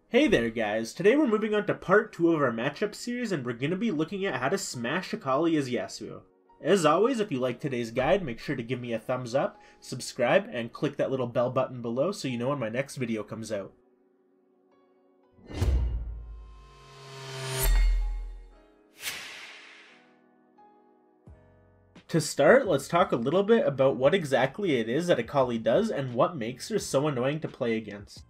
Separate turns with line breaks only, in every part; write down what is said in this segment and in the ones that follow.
Hey there guys, today we're moving on to part 2 of our matchup series and we're going to be looking at how to smash Akali as Yasuo. As always, if you like today's guide, make sure to give me a thumbs up, subscribe, and click that little bell button below so you know when my next video comes out. To start, let's talk a little bit about what exactly it is that Akali does and what makes her so annoying to play against.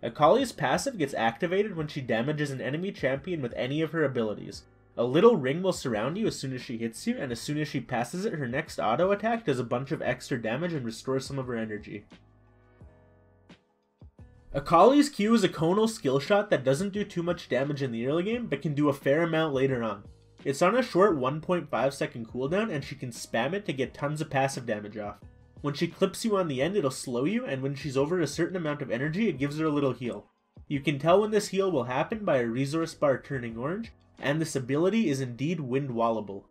Akali's passive gets activated when she damages an enemy champion with any of her abilities. A little ring will surround you as soon as she hits you, and as soon as she passes it, her next auto attack does a bunch of extra damage and restores some of her energy. Akali's Q is a conal skill shot that doesn't do too much damage in the early game, but can do a fair amount later on. It's on a short 1.5 second cooldown, and she can spam it to get tons of passive damage off. When she clips you on the end, it'll slow you, and when she's over a certain amount of energy, it gives her a little heal. You can tell when this heal will happen by a resource bar turning orange, and this ability is indeed wind wallable.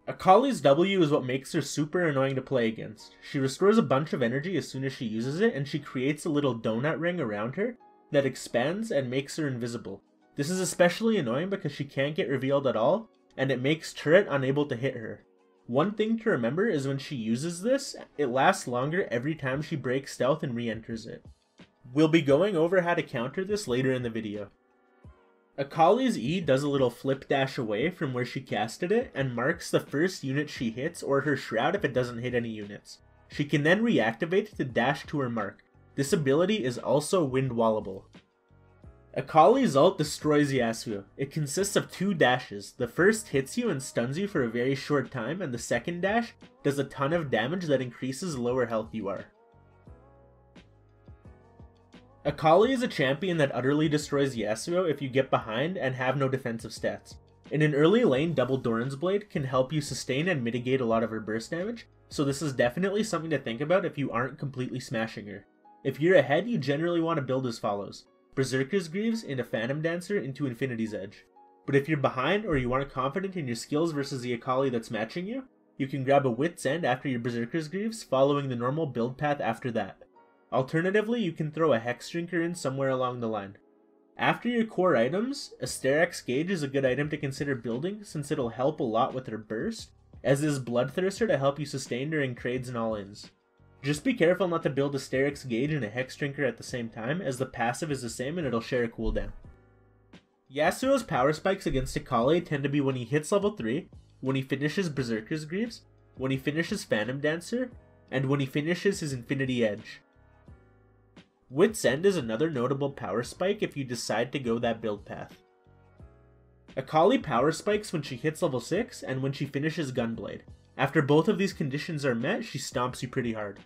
Akali's W is what makes her super annoying to play against. She restores a bunch of energy as soon as she uses it, and she creates a little donut ring around her that expands and makes her invisible. This is especially annoying because she can't get revealed at all, and it makes turret unable to hit her. One thing to remember is when she uses this, it lasts longer every time she breaks stealth and re-enters it. We'll be going over how to counter this later in the video. Akali's E does a little flip dash away from where she casted it and marks the first unit she hits or her shroud if it doesn't hit any units. She can then reactivate to dash to her mark. This ability is also wind wallable. Akali's ult destroys Yasuo. It consists of two dashes. The first hits you and stuns you for a very short time, and the second dash does a ton of damage that increases the lower health you are. Akali is a champion that utterly destroys Yasuo if you get behind and have no defensive stats. In an early lane, double Doran's Blade can help you sustain and mitigate a lot of her burst damage, so this is definitely something to think about if you aren't completely smashing her. If you're ahead, you generally want to build as follows: Berserker's Greaves into Phantom Dancer into Infinity's Edge. But if you're behind or you aren't confident in your skills versus the Akali that's matching you, you can grab a Wit's End after your Berserker's Greaves, following the normal build path after that. Alternatively, you can throw a Hex Drinker in somewhere along the line. After your core items, a Sterak's Gauge is a good item to consider building since it'll help a lot with her burst, as is Bloodthirster to help you sustain during trades and all-ins. Just be careful not to build a Sterak's Gauge and a Hex Drinker at the same time, as the passive is the same and it'll share a cooldown. Yasuo's Powerspikes against Akali tend to be when he hits level 3, when he finishes Berserker's Greaves, when he finishes Phantom Dancer, and when he finishes his Infinity Edge. Wit's End is another notable power spike if you decide to go that build path. Akali power spikes when she hits level 6 and when she finishes Gunblade. After both of these conditions are met, she stomps you pretty hard.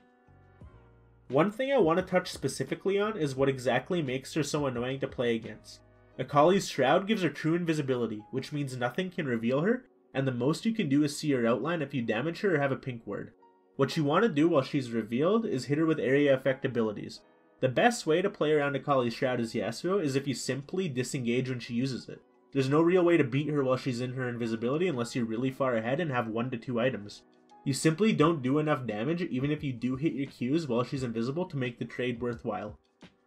One thing I want to touch specifically on is what exactly makes her so annoying to play against. Akali's Shroud gives her true invisibility, which means nothing can reveal her, and the most you can do is see her outline if you damage her or have a pink ward. What you want to do while she's revealed is hit her with area effect abilities. The best way to play around Akali's Shroud as Yasuo is if you simply disengage when she uses it. There's no real way to beat her while she's in her invisibility unless you're really far ahead and have 1 to 2 items. You simply don't do enough damage even if you do hit your Qs while she's invisible to make the trade worthwhile.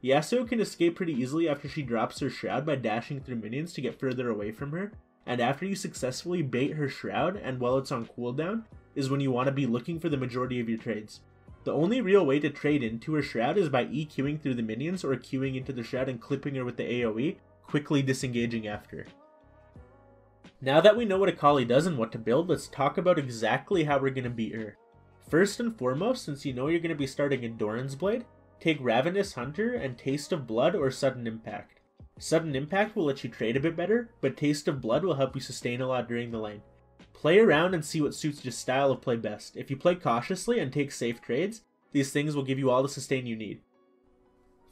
Yasuo can escape pretty easily after she drops her Shroud by dashing through minions to get further away from her, and after you successfully bait her Shroud and while it's on cooldown is when you want to be looking for the majority of your trades. The only real way to trade into her Shroud is by EQing through the minions or Qing into the Shroud and clipping her with the AoE, quickly disengaging after. Now that we know what Akali does and what to build, let's talk about exactly how we're going to beat her. First and foremost, since you know you're going to be starting in Doran's Blade, take Ravenous Hunter and Taste of Blood or Sudden Impact. Sudden Impact will let you trade a bit better, but Taste of Blood will help you sustain a lot during the lane. Play around and see what suits your style of play best. If you play cautiously and take safe trades, these things will give you all the sustain you need.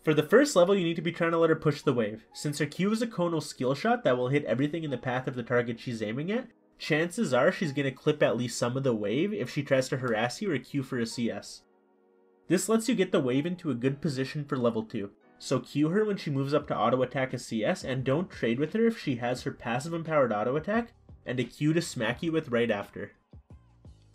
For the first level, you need to be trying to let her push the wave. Since her Q is a conal skill shot that will hit everything in the path of the target she's aiming at, chances are she's going to clip at least some of the wave if she tries to harass you or Q for a CS. This lets you get the wave into a good position for level 2, so Q her when she moves up to auto attack a CS, and don't trade with her if she has her passive empowered auto attack and a Q to smack you with right after.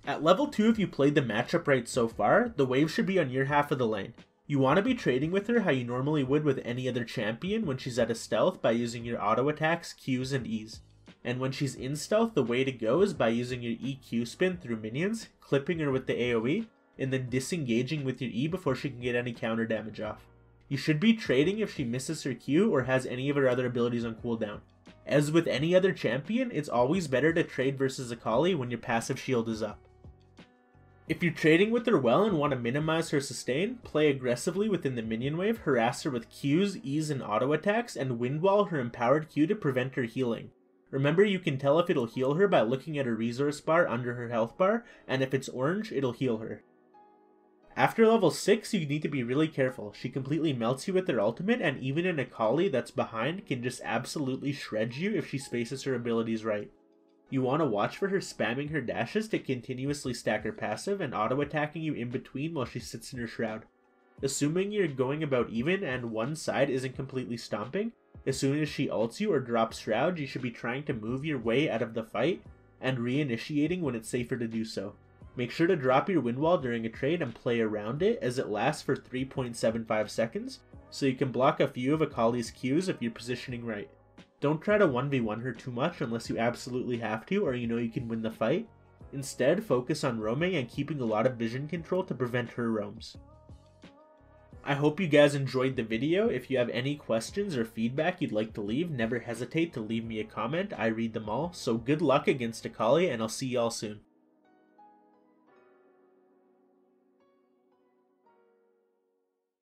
At level 2, if you played the matchup right so far, the wave should be on your half of the lane. You want to be trading with her how you normally would with any other champion when she's at a stealth by using your auto attacks, Qs, and Es. And when she's in stealth, the way to go is by using your EQ spin through minions, clipping her with the AoE, and then disengaging with your E before she can get any counter damage off. You should be trading if she misses her Q or has any of her other abilities on cooldown. As with any other champion, it's always better to trade versus Akali when your passive shield is up. If you're trading with her well and want to minimize her sustain, play aggressively within the minion wave, harass her with Qs, Es, and auto attacks, and windwall her empowered Q to prevent her healing. Remember, you can tell if it'll heal her by looking at her resource bar under her health bar, and if it's orange, it'll heal her. After level 6, you need to be really careful. She completely melts you with her ultimate, and even an Akali that's behind can just absolutely shred you if she spaces her abilities right. You want to watch for her spamming her dashes to continuously stack her passive and auto-attacking you in between while she sits in her shroud. Assuming you're going about even and one side isn't completely stomping, as soon as she ults you or drops shroud, you should be trying to move your way out of the fight and reinitiating when it's safer to do so. Make sure to drop your wind wall during a trade and play around it, as it lasts for 3.75 seconds, so you can block a few of Akali's Qs if you're positioning right. Don't try to 1v1 her too much unless you absolutely have to or you know you can win the fight. Instead, focus on roaming and keeping a lot of vision control to prevent her roams. I hope you guys enjoyed the video. If you have any questions or feedback you'd like to leave, never hesitate to leave me a comment. I read them all. So good luck against Akali, and I'll see y'all soon.